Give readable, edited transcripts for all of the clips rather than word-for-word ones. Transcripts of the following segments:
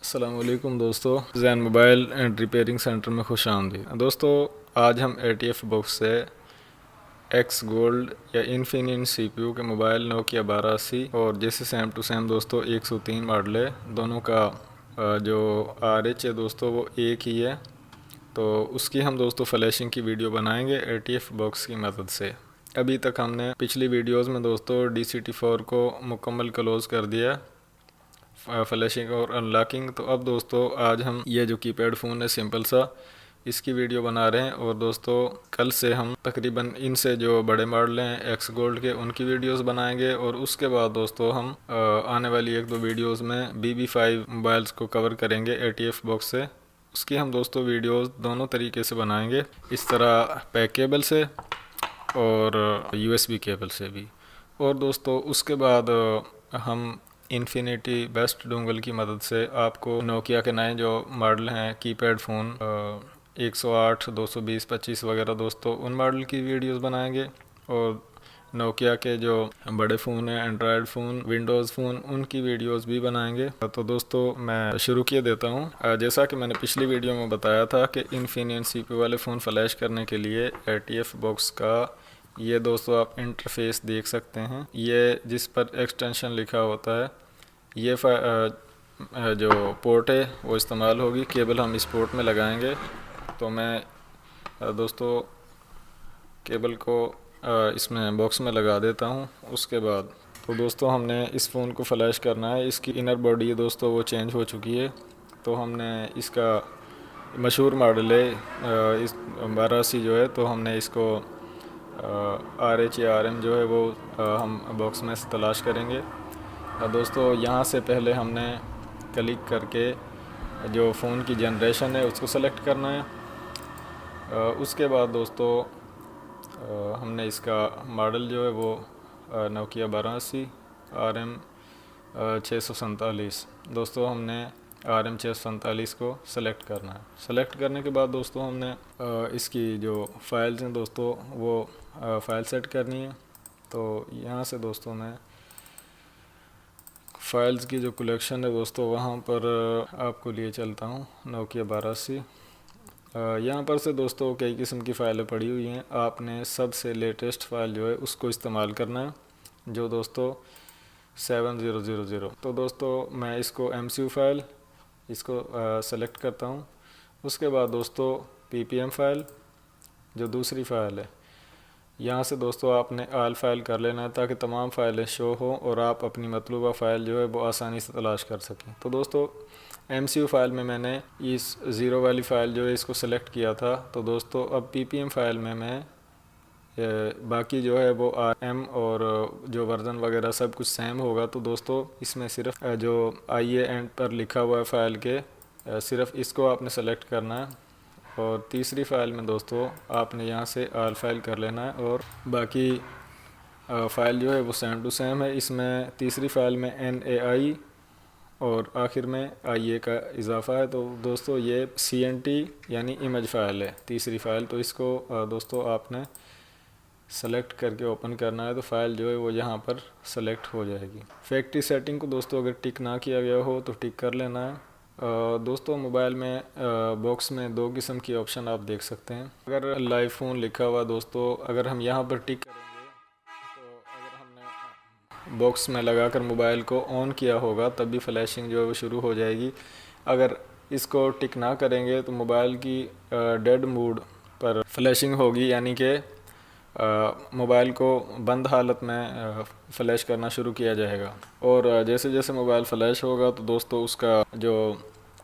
अस्सलाम वालेकुम दोस्तों, Jain mobile and repairing centre में खुश आमदीद। दोस्तों, आज हम ATF बॉक्स से एक्स गोल्ड या इन्फिनिट CPU के मोबाइल नोकिया 1280 और जैसे सेम टू सेम दोस्तों 103 मॉडल है, दोनों का जो RH है दोस्तों वो एक ही है। तो उसकी हम दोस्तों फ्लैशिंग की वीडियो बनाएंगे ATF बॉक्स की मदद से। अभी तक हमने पिछली वीडियोस में दोस्तों DCT4 को मुकम्मल क्लोज़ कर दिया, फ्लैशिंग और अनलॉकिंग। तो अब दोस्तों आज हम ये जो कीपैड फ़ोन है सिंपल सा, इसकी वीडियो बना रहे हैं। और दोस्तों कल से हम तकरीबन इनसे जो बड़े मॉडल हैं एक्स गोल्ड के, उनकी वीडियोस बनाएंगे। और उसके बाद दोस्तों हम आने वाली एक दो वीडियोस में BB5 मोबाइल्स को कवर करेंगे ATF बॉक्स से। उसकी हम दोस्तों वीडियोस दोनों तरीके से बनाएंगे, इस तरह पैक केबल से और USB केबल से भी। और दोस्तों उसके बाद हम इन्फिनिटी बेस्ट डोंगल की मदद से आपको नोकिया के नए जो मॉडल हैं कीपैड फ़ोन 108, 220, 25 वगैरह दोस्तों उन मॉडल की वीडियोस बनाएंगे। और नोकिया के जो बड़े फ़ोन हैं, एंड्रॉयड फ़ोन, विंडोज़ फ़ोन, उनकी वीडियोस भी बनाएंगे। तो दोस्तों मैं शुरू किए देता हूँ। जैसा कि मैंने पिछली वीडियो में बताया था कि इन्फिनिट CPU वाले फ़ोन फ्लैश करने के लिए ATF बॉक्स का ये दोस्तों आप इंटरफेस देख सकते हैं। ये जिस पर एक्सटेंशन लिखा होता है, ये जो पोर्ट है वो इस्तेमाल होगी। केबल हम इस पोर्ट में लगाएंगे। तो मैं दोस्तों केबल को इसमें बॉक्स में लगा देता हूँ। उसके बाद तो दोस्तों हमने इस फ़ोन को फ्लैश करना है। इसकी इनर बॉडी दोस्तों वो चेंज हो चुकी है। तो हमने इसका मशहूर मॉडल है इस 1280 जो है, तो हमने इसको RH या RM जो है वो हम बॉक्स में से तलाश करेंगे। दोस्तों यहाँ से पहले हमने क्लिक करके जो फ़ोन की जनरेशन है उसको सेलेक्ट करना है। उसके बाद दोस्तों हमने इसका मॉडल जो है वो नोकिया 1280 RM 647 दोस्तों हमने RM 647 को सेलेक्ट करना है। सेलेक्ट करने के बाद दोस्तों हमने इसकी जो फाइल्स हैं दोस्तों वो फ़ाइल सेट करनी है। तो यहाँ से दोस्तों मैं फ़ाइल्स की जो कलेक्शन है दोस्तों वहाँ पर आपको लिए चलता हूँ नोकिया 1280। यहाँ पर से दोस्तों कई किस्म की फ़ाइलें पड़ी हुई हैं। आपने सबसे लेटेस्ट फ़ाइल जो है उसको इस्तेमाल करना है, जो दोस्तों 7000। तो दोस्तों मैं इसको MCU फ़ाइल इसको सेलेक्ट करता हूँ। उसके बाद दोस्तों PPM फ़ाइल जो दूसरी फ़ाइल है, यहाँ से दोस्तों आपने ऑल फाइल कर लेना है ताकि तमाम फ़ाइलें शो हो और आप अपनी मतलूबा फ़ाइल जो है वो आसानी से तलाश कर सकें। तो दोस्तों MCU फ़ाइल में मैंने इस ज़ीरो वाली फ़ाइल जो है इसको सेलेक्ट किया था। तो दोस्तों अब PPM फ़ाइल में मैं बाकी जो है वो RM और जो वर्ज़न वगैरह सब कुछ सेम होगा। तो दोस्तों इसमें सिर्फ जो IA एंड पर लिखा हुआ है फ़ाइल के, सिर्फ इसको आपने सेलेक्ट करना है। और तीसरी फ़ाइल में दोस्तों आपने यहाँ से ऑल फाइल कर लेना है और बाकी फ़ाइल जो है वो सेम टू सेम है। इसमें तीसरी फ़ाइल में NAI और आखिर में IA का इजाफ़ा है। तो दोस्तों ये CNT यानी इमेज फ़ाइल है तीसरी फ़ाइल। तो इसको दोस्तों आपने सेलेक्ट करके ओपन करना है। तो फ़ाइल जो है वो यहाँ पर सेलेक्ट हो जाएगी। फैक्ट्री सेटिंग को दोस्तों अगर टिक ना किया गया हो तो टिक कर लेना है। दोस्तों मोबाइल में बॉक्स में दो किस्म की ऑप्शन आप देख सकते हैं। अगर लाइव फ़ोन लिखा हुआ दोस्तों, अगर हम यहाँ पर टिक करेंगे तो अगर हमने बॉक्स में लगाकर मोबाइल को ऑन किया होगा तब भी फ्लैशिंग जो है वो शुरू हो जाएगी। अगर इसको टिक ना करेंगे तो मोबाइल की डेड मोड पर फ्लैशिंग होगी, यानी कि मोबाइल को बंद हालत में फ़्लैश करना शुरू किया जाएगा। और जैसे जैसे मोबाइल फ़्लैश होगा तो दोस्तों उसका जो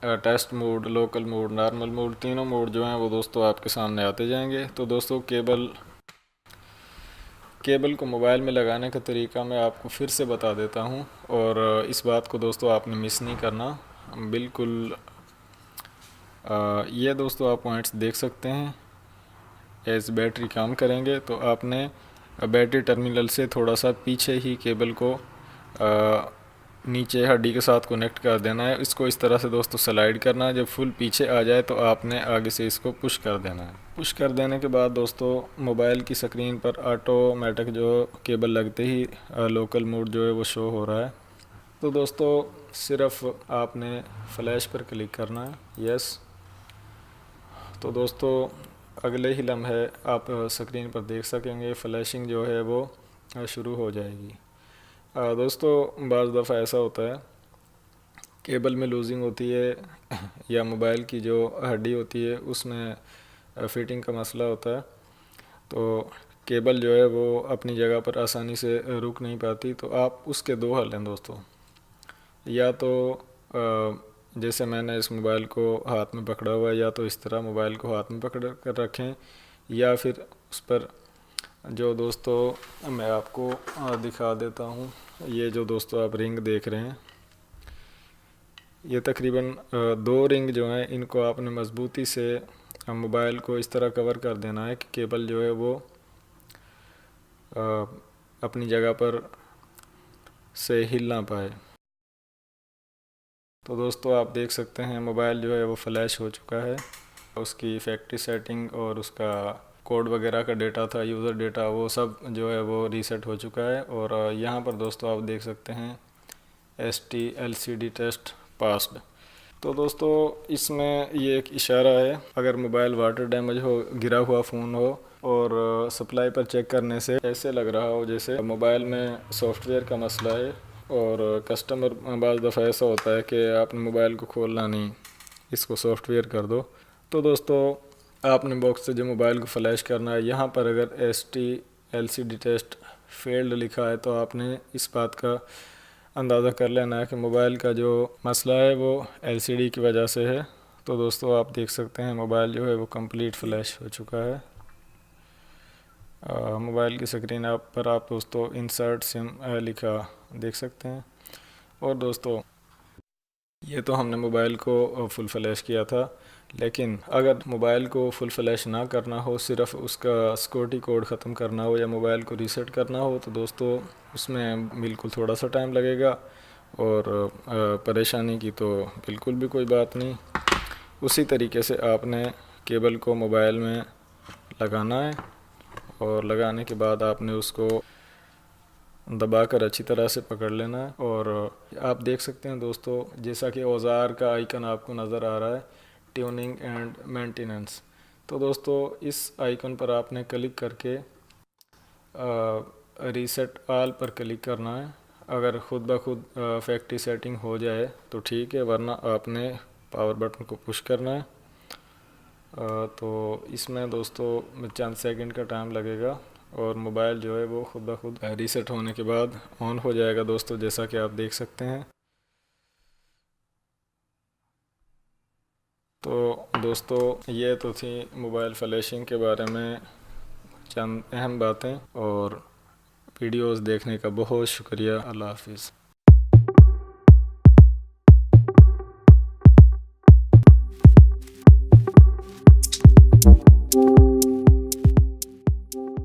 test mode, local mode, normal mode, तीनों मोड जो हैं वो दोस्तों आपके सामने आते जाएंगे। तो दोस्तों केबल को मोबाइल में लगाने का तरीका मैं आपको फिर से बता देता हूँ। और इस बात को दोस्तों आपने मिस नहीं करना बिल्कुल। ये दोस्तों आप पॉइंट्स देख सकते हैं। एज बैटरी काम करेंगे तो आपने बैटरी टर्मिनल से थोड़ा सा पीछे ही केबल को नीचे हड्डी के साथ कनेक्ट कर देना है। इसको इस तरह से दोस्तों स्लाइड करना है। जब फुल पीछे आ जाए तो आपने आगे से इसको पुश कर देना है। पुश कर देने के बाद दोस्तों मोबाइल की स्क्रीन पर ऑटोमेटिक जो केबल लगते ही लोकल मोड जो है वो शो हो रहा है। तो दोस्तों सिर्फ आपने फ़्लैश पर क्लिक करना है, यस। तो दोस्तों अगले ही लम्हे आप स्क्रीन पर देख सकेंगे फ़्लैशिंग जो है वो शुरू हो जाएगी। दोस्तों बाज़ दफ़ा ऐसा होता है केबल में लूजिंग होती है या मोबाइल की जो हड्डी होती है उसमें फिटिंग का मसला होता है, तो केबल जो है वो अपनी जगह पर आसानी से रुक नहीं पाती। तो आप उसके दो हल हैं दोस्तों, या तो जैसे मैंने इस मोबाइल को हाथ में पकड़ा हुआ है, या तो इस तरह मोबाइल को हाथ में पकड़ कर रखें, या फिर उस पर जो दोस्तों मैं आपको दिखा देता हूँ। ये जो दोस्तों आप रिंग देख रहे हैं, ये तकरीबन दो रिंग जो हैं इनको आपने मज़बूती से मोबाइल को इस तरह कवर कर देना है कि केबल जो है वो अपनी जगह पर से हिल ना पाए। तो दोस्तों आप देख सकते हैं मोबाइल जो है वो फ्लैश हो चुका है। उसकी फैक्ट्री सेटिंग और उसका कोड वगैरह का डेटा था, यूज़र डेटा, वो सब जो है वो रीसेट हो चुका है। और यहाँ पर दोस्तों आप देख सकते हैं STLCD टेस्ट पास्ड। तो दोस्तों इसमें ये एक इशारा है, अगर मोबाइल वाटर डैमेज हो, गिरा हुआ फ़ोन हो और सप्लाई पर चेक करने से ऐसे लग रहा हो जैसे मोबाइल में सॉफ्टवेयर का मसला है, और कस्टमर बाज़ दफ़ा ऐसा होता है कि आपने मोबाइल को खोलना नहीं, इसको सॉफ्टवेयर कर दो। तो दोस्तों आपने बॉक्स से जो मोबाइल को फ़्लैश करना है, यहाँ पर अगर STLCD टेस्ट फेल्ड लिखा है तो आपने इस बात का अंदाज़ा कर लेना है कि मोबाइल का जो मसला है वो LCD की वजह से है। तो दोस्तों आप देख सकते हैं मोबाइल जो है वो कंप्लीट फ्लैश हो चुका है। मोबाइल की स्क्रीन पर आप दोस्तों इंसर्ट सिम लिखा देख सकते हैं। और दोस्तों ये तो हमने मोबाइल को फुल फ्लैश किया था, लेकिन अगर मोबाइल को फुल फ्लैश ना करना हो, सिर्फ उसका सिक्योरिटी कोड ख़त्म करना हो या मोबाइल को रीसेट करना हो, तो दोस्तों उसमें बिल्कुल थोड़ा सा टाइम लगेगा। और परेशानी की तो बिल्कुल भी कोई बात नहीं। उसी तरीके से आपने केबल को मोबाइल में लगाना है, और लगाने के बाद आपने उसको दबाकर अच्छी तरह से पकड़ लेना है। और आप देख सकते हैं दोस्तों जैसा कि औज़ार का आइकन आपको नज़र आ रहा है, ट्यूनिंग एंड मेंटेनेंस। तो दोस्तों इस आइकन पर आपने क्लिक करके रीसेट ऑल पर क्लिक करना है। अगर ख़ुद ब खुद फैक्ट्री सेटिंग हो जाए तो ठीक है, वरना आपने पावर बटन को पुश करना है। तो इसमें दोस्तों चंद सेकंड का टाइम लगेगा और मोबाइल जो है वो ख़ुद ब खुद रीसेट होने के बाद ऑन हो जाएगा दोस्तों, जैसा कि आप देख सकते हैं। तो दोस्तों ये तो थी मोबाइल फ्लैशिंग के बारे में चंद अहम बातें, और वीडियोस देखने का बहुत शुक्रिया। अल्लाह हाफिज़।